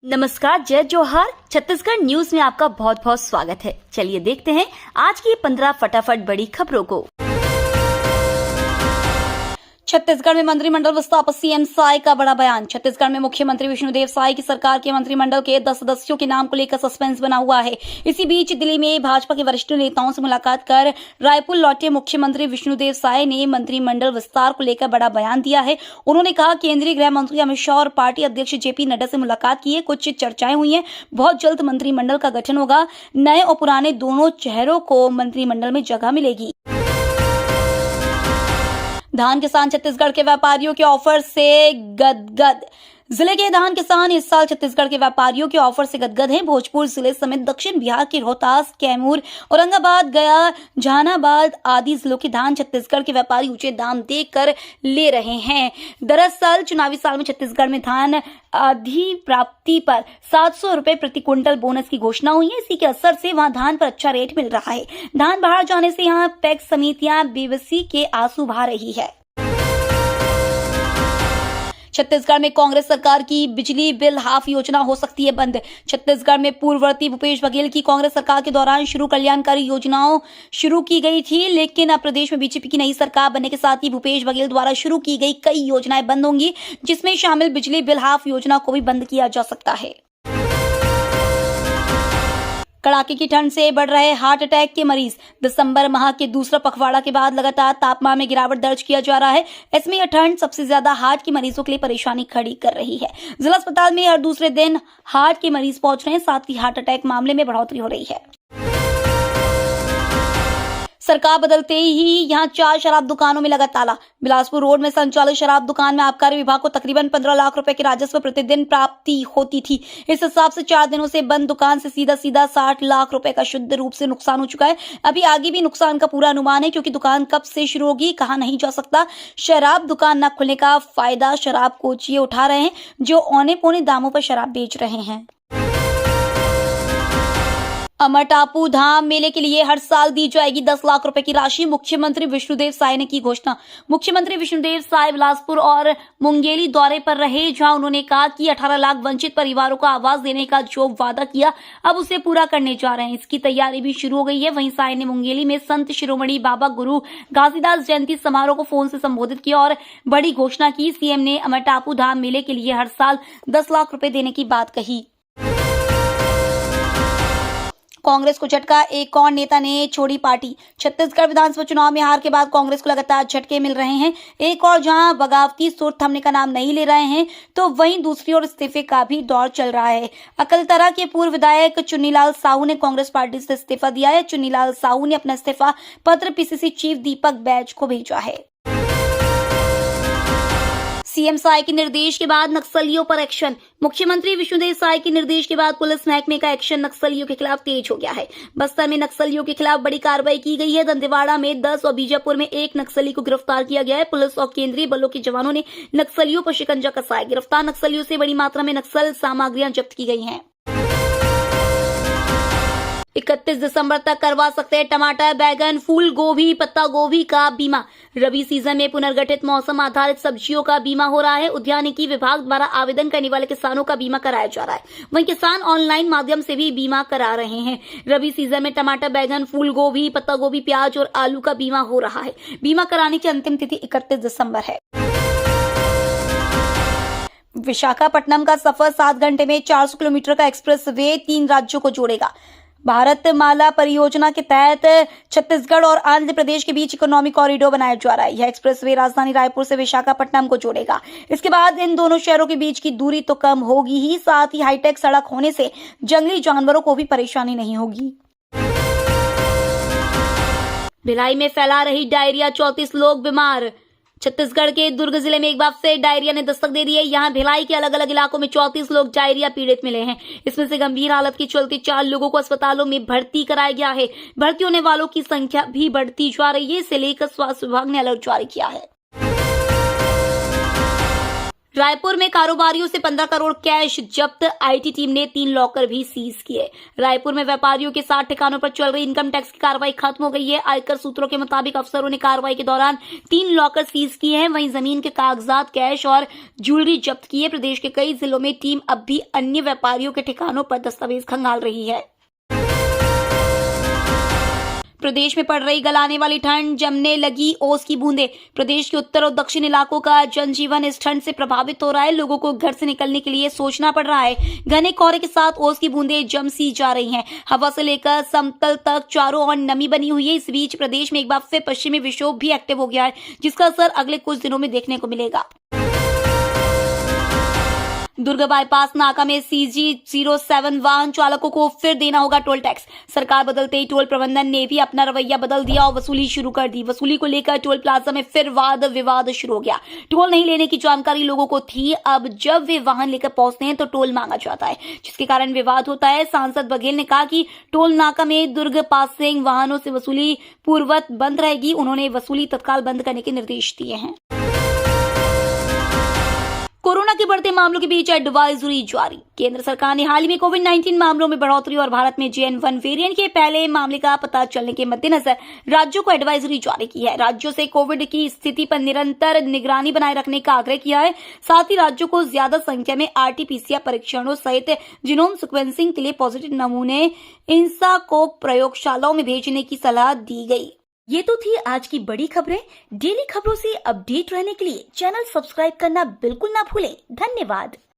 नमस्कार, जय जोहार। छत्तीसगढ़ न्यूज में आपका बहुत बहुत स्वागत है। चलिए देखते हैं आज की 15 फटाफट बड़ी खबरों को। छत्तीसगढ़ में मंत्रिमंडल विस्तार पर सीएम साय का बड़ा बयान। छत्तीसगढ़ में मुख्यमंत्री विष्णुदेव साय की सरकार के मंत्रिमंडल के 10 सदस्यों के नाम को लेकर सस्पेंस बना हुआ है। इसी बीच दिल्ली में भाजपा के वरिष्ठ नेताओं से मुलाकात कर रायपुर लौटे मुख्यमंत्री विष्णुदेव साय ने मंत्रिमंडल विस्तार को लेकर बड़ा बयान दिया है। उन्होंने कहा, केंद्रीय गृह मंत्री अमित शाह और पार्टी अध्यक्ष जेपी नड्डा से मुलाकात की है। कुछ चर्चाएं हुई हैं। बहुत जल्द मंत्रिमंडल का गठन होगा। नए और पुराने दोनों चेहरों को मंत्रिमंडल में जगह मिलेगी। धान किसान छत्तीसगढ़ के व्यापारियों के ऑफर से गदगद। जिले के धान किसान इस साल छत्तीसगढ़ के व्यापारियों के ऑफर से गदगद हैं। भोजपुर जिले समेत दक्षिण बिहार के रोहतास, कैमूर, औरंगाबाद, गया, जहानाबाद आदि जिलों के धान छत्तीसगढ़ के व्यापारी ऊंचे दाम देकर ले रहे हैं। दरअसल चुनावी साल में छत्तीसगढ़ में धान अधिप्राप्ति पर 700 रुपए प्रति क्विंटल बोनस की घोषणा हुई है। इसी के असर से वहां धान पर अच्छा रेट मिल रहा है। धान बाहर जाने से यहां पैक्स समितियां बेबसी के आंसू बहा रही है। छत्तीसगढ़ में कांग्रेस सरकार की बिजली बिल हाफ योजना हो सकती है बंद। छत्तीसगढ़ में पूर्ववर्ती भूपेश बघेल की कांग्रेस सरकार के दौरान शुरू कल्याणकारी योजनाओं शुरू की गई थी, लेकिन अब प्रदेश में बीजेपी की नई सरकार बनने के साथ ही भूपेश बघेल द्वारा शुरू की गई कई योजनाएं बंद होंगी, जिसमें शामिल बिजली बिल हाफ योजना को भी बंद किया जा सकता है। कड़ाके की ठंड से बढ़ रहे हार्ट अटैक के मरीज। दिसंबर माह के दूसरा पखवाड़ा के बाद लगातार तापमान में गिरावट दर्ज किया जा रहा है। इसमें यह ठंड सबसे ज्यादा हार्ट के मरीजों के लिए परेशानी खड़ी कर रही है। जिला अस्पताल में हर दूसरे दिन हार्ट के मरीज पहुंच रहे हैं, साथ ही हार्ट अटैक मामले में बढ़ोतरी हो रही है। सरकार बदलते ही यहां 4 शराब दुकानों में लगा ताला। बिलासपुर रोड में संचालित शराब दुकान में आबकारी विभाग को तकरीबन 15 लाख रुपए के राजस्व प्रतिदिन प्राप्ति होती थी। इस हिसाब से 4 दिनों से बंद दुकान से सीधा 60 लाख रुपए का शुद्ध रूप से नुकसान हो चुका है। अभी आगे भी नुकसान का पूरा अनुमान है, क्योंकि दुकान कब से शुरू होगी कहा नहीं जा सकता। शराब दुकान न खुलने का फायदा शराब कोचिए उठा रहे हैं, जो औने पौने दामों पर शराब बेच रहे हैं। अमर टापू धाम मेले के लिए हर साल दी जाएगी 10 लाख रुपए की राशि। मुख्यमंत्री विष्णुदेव साय ने की घोषणा। मुख्यमंत्री विष्णुदेव साय बिलासपुर और मुंगेली दौरे पर रहे, जहां उन्होंने कहा कि 18 लाख वंचित परिवारों को आवास देने का जो वादा किया, अब उसे पूरा करने जा रहे हैं। इसकी तैयारी भी शुरू हो गई है। वहीं साय ने मुंगेली में संत शिरोमणि बाबा गुरु घासीदास जयंती समारोह को फोन से संबोधित किया और बड़ी घोषणा की। सीएम ने अमर टापू धाम मेले के लिए हर साल 10 लाख रुपए देने की बात कही। कांग्रेस को झटका, एक और नेता ने छोड़ी पार्टी। छत्तीसगढ़ विधानसभा चुनाव में हार के बाद कांग्रेस को लगातार झटके मिल रहे हैं। एक और जहां बगावती सुर थमने का नाम नहीं ले रहे हैं, तो वहीं दूसरी ओर इस्तीफे का भी दौर चल रहा है। अकलतरा के पूर्व विधायक चुन्नीलाल साहू ने कांग्रेस पार्टी से इस्तीफा दिया है। चुन्नीलाल साहू ने अपना इस्तीफा पत्र पीसीसी चीफ दीपक बैज को भेजा है। सीएम साय के निर्देश के बाद नक्सलियों पर एक्शन। मुख्यमंत्री विष्णुदेव साय के निर्देश के बाद पुलिस महकमे का एक्शन नक्सलियों के खिलाफ तेज हो गया है। बस्तर में नक्सलियों के खिलाफ बड़ी कार्रवाई की गई है। दंतेवाड़ा में 10 और बीजापुर में 1 नक्सली को गिरफ्तार किया गया है। पुलिस और केंद्रीय बलों के जवानों ने नक्सलियों पर शिकंजा कसा है। गिरफ्तार नक्सलियों से बड़ी मात्रा में नक्सल सामग्रियां जब्त की गई हैं। 31 दिसंबर तक करवा सकते हैं टमाटर, बैगन, फूल गोभी, पत्ता गोभी का बीमा। रबी सीजन में पुनर्गठित मौसम आधारित सब्जियों का बीमा हो रहा है। उद्यानिकी विभाग द्वारा आवेदन करने वाले किसानों का बीमा कराया जा रहा है। वहीं किसान ऑनलाइन माध्यम से भी बीमा करा रहे हैं। रबी सीजन में टमाटर, बैगन, फूल गोभी, पत्ता गोभी, प्याज और आलू का बीमा हो रहा है। बीमा कराने की अंतिम तिथि 31 दिसंबर है। विशाखापट्टनम का सफर 7 घंटे में 400 किलोमीटर का एक्सप्रेस वे 3 राज्यों को जोड़ेगा। भारतमाला परियोजना के तहत छत्तीसगढ़ और आंध्र प्रदेश के बीच इकोनॉमिक कॉरिडोर बनाया जा रहा है। यह एक्सप्रेसवे राजधानी रायपुर से विशाखापट्टनम को जोड़ेगा। इसके बाद इन दोनों शहरों के बीच की दूरी तो कम होगी ही, साथ ही हाईटेक सड़क होने से जंगली जानवरों को भी परेशानी नहीं होगी। भिलाई में फैला रही डायरिया, 34 लोग बीमार। छत्तीसगढ़ के दुर्ग जिले में एक बार से डायरिया ने दस्तक दे दी है। यहाँ भिलाई के अलग अलग इलाकों में 34 लोग डायरिया पीड़ित मिले हैं। इसमें से गंभीर हालत के चलते 4 लोगों को अस्पतालों में भर्ती कराया गया है। भर्ती होने वालों की संख्या भी बढ़ती जा रही है। इसे लेकर स्वास्थ्य विभाग ने अलर्ट जारी किया है। रायपुर में कारोबारियों से 15 करोड़ कैश जब्त, आईटी टीम ने 3 लॉकर भी सीज किए। रायपुर में व्यापारियों के 7 ठिकानों पर चल रही इनकम टैक्स की कार्रवाई खत्म हो गई है। आयकर सूत्रों के मुताबिक अफसरों ने कार्रवाई के दौरान 3 लॉकर सीज किए हैं। वहीं जमीन के कागजात, कैश और ज्वेलरी जब्त की है। प्रदेश के कई जिलों में टीम अब भी अन्य व्यापारियों के ठिकानों पर दस्तावेज खंगाल रही है। प्रदेश में पड़ रही गलाने वाली ठंड, जमने लगी ओस की बूंदें। प्रदेश के उत्तर और दक्षिण इलाकों का जनजीवन इस ठंड से प्रभावित हो रहा है। लोगों को घर से निकलने के लिए सोचना पड़ रहा है। घने कोहरे के साथ ओस की बूंदें जम सी जा रही हैं। हवा से लेकर समतल तक चारों ओर नमी बनी हुई है। इस बीच प्रदेश में एक बार फिर पश्चिमी विक्षोभ भी एक्टिव हो गया है, जिसका असर अगले कुछ दिनों में देखने को मिलेगा। दुर्ग बाईपास नाका में CG07 वाहन चालकों को फिर देना होगा टोल टैक्स। सरकार बदलते ही टोल प्रबंधन ने भी अपना रवैया बदल दिया और वसूली शुरू कर दी। वसूली को लेकर टोल प्लाजा में फिर वाद विवाद शुरू हो गया। टोल नहीं लेने की जानकारी लोगों को थी, अब जब वे वाहन लेकर पहुंचते हैं तो टोल मांगा जाता है, जिसके कारण विवाद होता है। सांसद बघेल ने कहा कि टोल नाका में दुर्ग पासिंग वाहनों से वसूली पूर्ववत बंद रहेगी। उन्होंने वसूली तत्काल बंद करने के निर्देश दिए हैं। कोरोना के बढ़ते मामलों के बीच एडवाइजरी जारी। केंद्र सरकार ने हाल ही में कोविड-19 मामलों में बढ़ोतरी और भारत में JN.1 वेरिएंट के पहले मामले का पता चलने के मद्देनजर राज्यों को एडवाइजरी जारी की है। राज्यों से कोविड की स्थिति पर निरंतर निगरानी बनाए रखने का आग्रह किया है। साथ ही राज्यों को ज्यादा संख्या में RT-PCR परीक्षणों सहित जीनोम सीक्वेंसिंग के लिए पॉजिटिव नमूने इंसा को प्रयोगशालाओं में भेजने की सलाह दी गई। ये तो थी आज की बड़ी खबरें। डेली खबरों से अपडेट रहने के लिए चैनल सब्सक्राइब करना बिल्कुल ना भूलें। धन्यवाद।